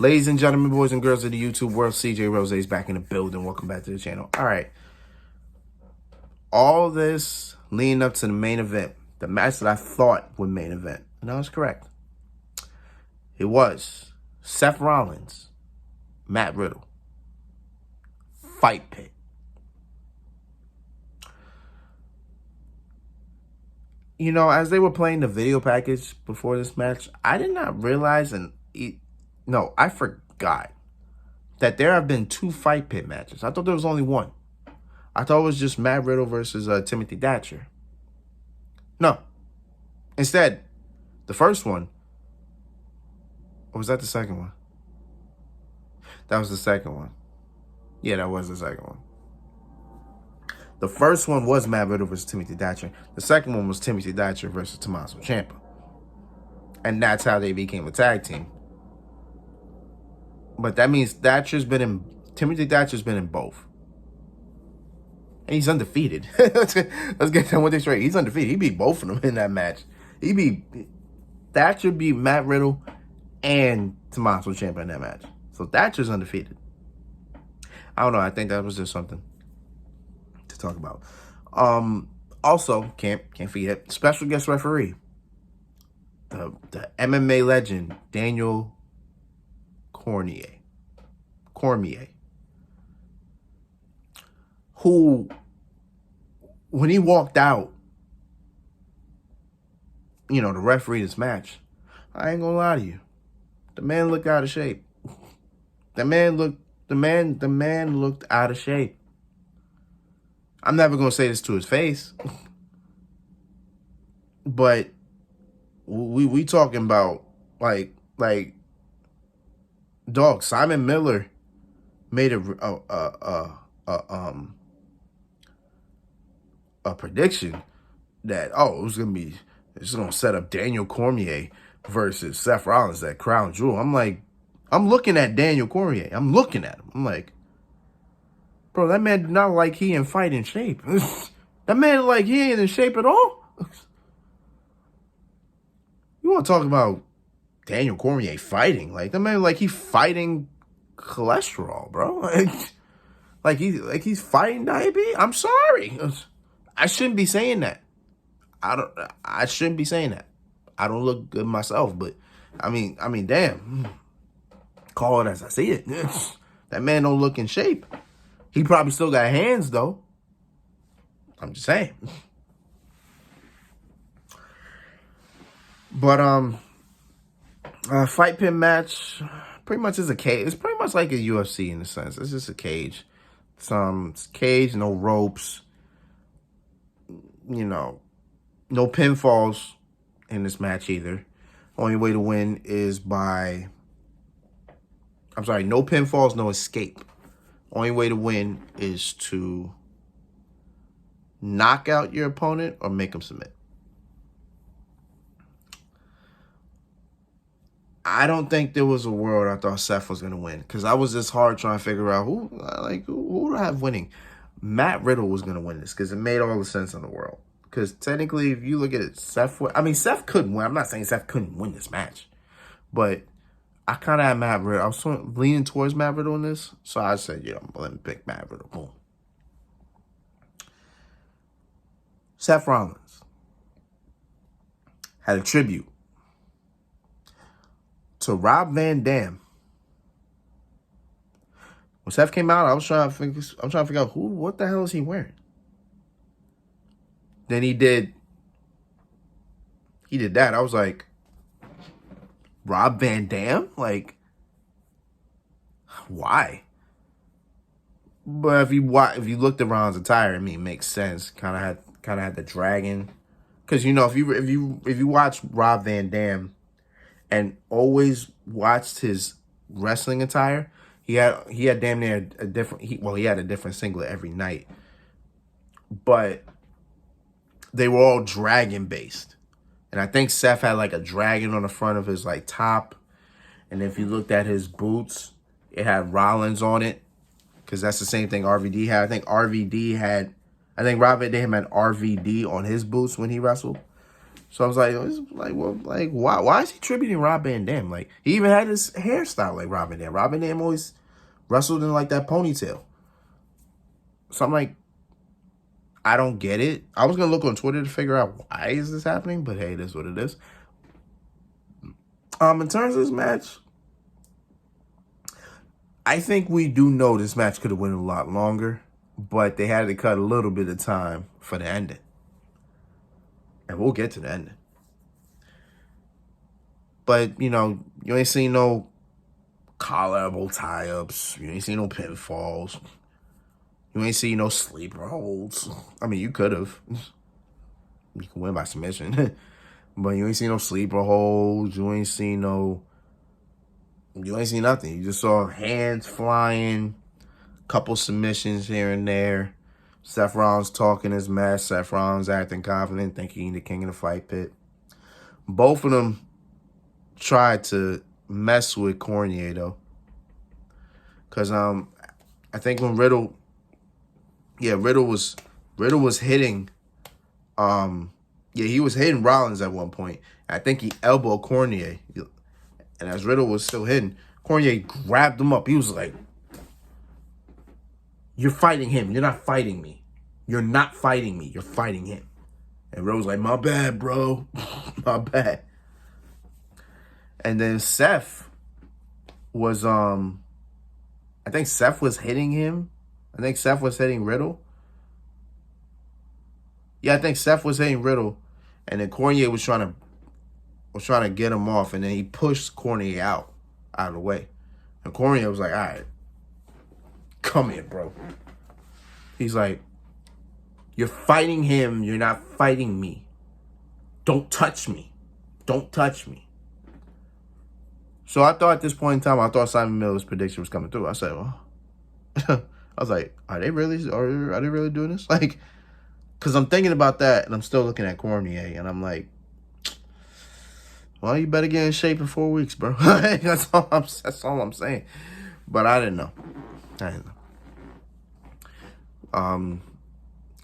Ladies and gentlemen, boys and girls of the YouTube world, CJ Rose is back in the building. Welcome back to the channel. All right. All this leading up to the main event, the match that I thought would main event. And I was correct. It was Seth Rollins, Matt Riddle. Fight pit. You know, as they were playing the video package before this match, I did not realize I forgot that there have been 2 fight pit matches. I thought there was only one. I thought it was just Matt Riddle versus Timothy Thatcher. No. Instead, the first one, or was that the second one? That was the second one. Yeah, that was the second one. The first one was Matt Riddle versus Timothy Thatcher. The second one was Timothy Thatcher versus Tommaso Ciampa. And that's how they became a tag team. But that means Timothy Thatcher's been in both. And he's undefeated. Let's get that one thing straight. He's undefeated. He beat both of them in that match. Thatcher beat Matt Riddle and Tommaso Ciampa in that match. So Thatcher's undefeated. I don't know. I think that was just something to talk about. Also, can't forget, special guest referee. The MMA legend, Daniel Cormier. Who, when he walked out, you know, to referee this match, I ain't gonna lie to you, the man looked out of shape. The man looked out of shape. I'm never gonna say this to his face, but we talking about like dog. Simon Miller made a prediction that it's gonna set up Daniel Cormier versus Seth Rollins, that crown jewel. I'm looking at Daniel Cormier. I'm looking at him. I'm like, bro, that man did not like he in fighting shape. That man like he ain't in shape at all. You want to talk about Daniel Cormier fighting? Like, that man like he fighting cholesterol, bro. Like he's fighting diabetes. I'm sorry. I shouldn't be saying that. I shouldn't be saying that. I don't look good myself, but I mean, damn. Call it as I see it. That man don't look in shape. He probably still got hands though. I'm just saying. But fight pit match pretty much is a cage. It's pretty much like a UFC in a sense. It's just a cage. It's cage, no ropes. You know, no pinfalls in this match either. Only way to win is by... I'm sorry, no pinfalls, no escape. Only way to win is to knock out your opponent or make them submit. I don't think there was a world I thought Seth was going to win, because I was just hard trying to figure out who do I have winning. Matt Riddle was going to win this because it made all the sense in the world. Because technically, if you look at it, Seth couldn't win. I'm not saying Seth couldn't win this match, but I kind of had Matt Riddle. I was sort of leaning towards Matt Riddle in this, so I said, yeah, let me pick Matt Riddle. Boom. Seth Rollins had a tribute to Rob Van Dam. When Seth came out, I'm trying to figure out what the hell is he wearing. Then he did that. I was like, Rob Van Dam? Like, why? But if you looked at Ron's attire, I mean, it makes sense. Kind of had the dragon, because you know, if you watch Rob Van Dam and always watched his wrestling attire, he had damn near a different. He had a different singlet every night, but they were all dragon based. And I think Seth had like a dragon on the front of his like top. And if you looked at his boots, it had Rollins on it, because that's the same thing RVD had. I think Rob Van Dam had RVD on his boots when he wrestled. So I was like, why is he tributing Rob Van Dam? Like, he even had his hairstyle like Rob Van Dam. Rob Van Dam always wrestled in like that ponytail. So I'm like, I don't get it. I was gonna look on Twitter to figure out why is this happening, but hey, it is what it is. In terms of this match, I think we do know this match could have went a lot longer, but they had to cut a little bit of time for the ending. And we'll get to the ending. But, you ain't seen no collarbone tie-ups. You ain't seen no pinfalls. You ain't seen no sleeper holds. I mean, you could have. You can win by submission. But you ain't seen no sleeper holds. You ain't seen nothing. You just saw hands flying, couple submissions here and there. Seth Rollins talking his mess. Seth Rollins acting confident, thinking he's the king of the fight pit. Both of them tried to mess with Cormier, though. Because I think when Riddle was hitting, he was hitting Rollins at one point. I think he elbowed Cormier. And as Riddle was still hitting, Cormier grabbed him up. He was like, "You're fighting him. You're not fighting me. You're not fighting me. You're fighting him." And Riddle was like, "My bad, bro. My bad." And then Seth was, I think Seth was hitting him. I think Seth was hitting Riddle. Yeah, I think Seth was hitting Riddle. And then Cormier was trying to get him off, and then he pushed Cormier out of the way. And Cormier was like, "All right, come here, bro." He's like, "You're fighting him. You're not fighting me. Don't touch me. Don't touch me." So I thought at this point in time, I thought Simon Miller's prediction was coming through. I said, well, I was like, are they really doing this? Like, because I'm thinking about that, and I'm still looking at Cormier, and I'm like, well, you better get in shape in 4 weeks, bro. That's all I'm saying. But I didn't know.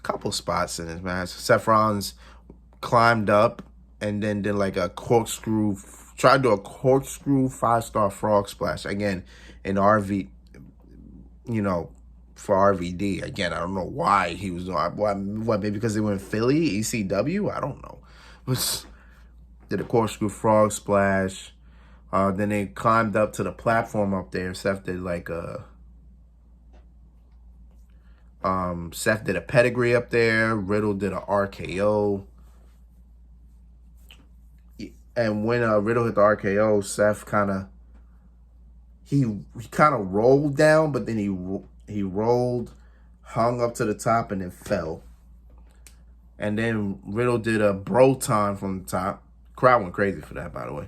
Couple spots in this match. Seth Rollins climbed up and then did like a corkscrew. Tried to do a corkscrew 5-star frog splash again in RV. For RVD again. I don't know why he was doing. What? Maybe because they were in Philly, ECW. I don't know. Did a corkscrew frog splash. Then they climbed up to the platform up there. Seth did like a pedigree up there. Riddle did a RKO. And when Riddle hit the RKO, Seth kind of rolled down, but then he rolled, hung up to the top, and then fell. And then Riddle did a Broton from the top. Crowd went crazy for that, by the way.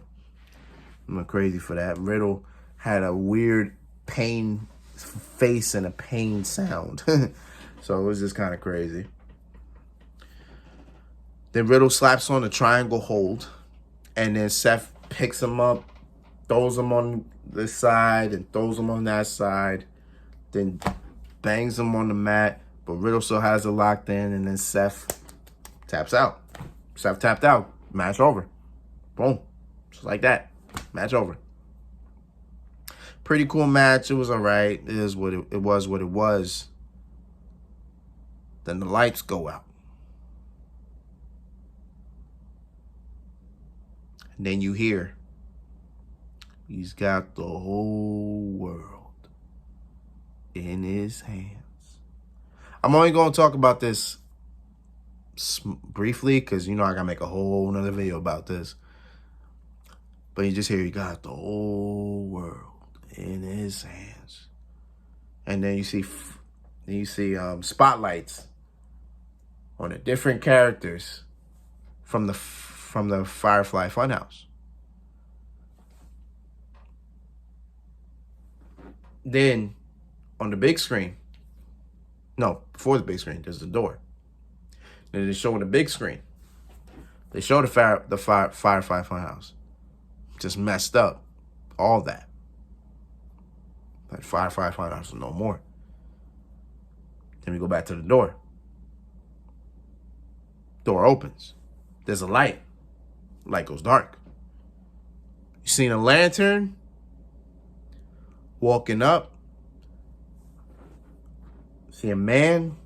Went crazy for that. Riddle had a weird pain face and a pain sound. So it was just kind of crazy. Then Riddle slaps on the triangle hold. And then Seth picks him up, throws him on this side, and throws him on that side. Then bangs him on the mat. But Riddle still has it locked in. And then Seth taps out. Seth tapped out. Match over. Boom. Just like that. Match over. Pretty cool match. It was all right. It was what it was. Then the lights go out. And then you hear, he's got the whole world in his hands. I'm only going to talk about this briefly because, I got to make a whole nother video about this. But you just hear he got the whole world in his hands. And then you see spotlights on the different characters from the Firefly Funhouse. Then on the big screen, before the big screen, there's the door. Then they show on the big screen. They show the Firefly Funhouse. Just messed up. All that. Like Firefly Funhouse is no more. Then we go back to the door. Door opens. There's a light. light goes dark. You seen a lantern walking up. See a man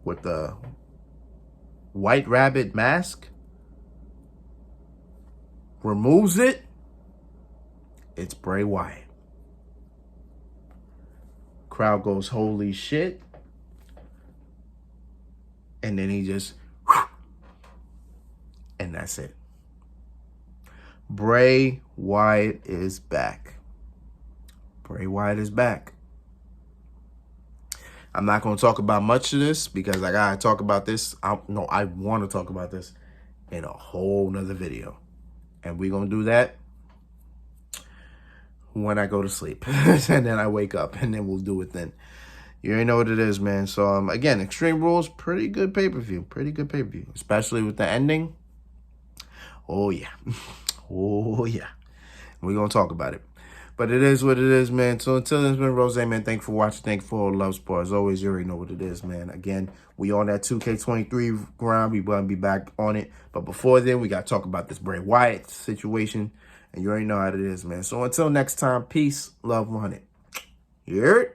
with a white rabbit mask. Removes it. It's Bray Wyatt. Crowd goes, holy shit. And then he just, and that's it. Bray Wyatt is back. Bray Wyatt is back. I'm not going to talk about much of this because I got to talk about this. I want to talk about this in a whole nother video. And we're going to do that when I go to sleep. And then I wake up and then we'll do it then. You already know what it is, man. So, again, Extreme Rules, pretty good pay-per-view. Pretty good pay-per-view. Especially with the ending. Oh, yeah. Oh, yeah. We're going to talk about it. But it is what it is, man. So until then, it's been Rose, man. Thank you for watching. Thank you for all the love, support. As always, you already know what it is, man. Again, we on that 2K23 grind. We going to be back on it. But before then, we got to talk about this Bray Wyatt situation. And you already know how it is, man. So until next time, peace, love, 100. You heard?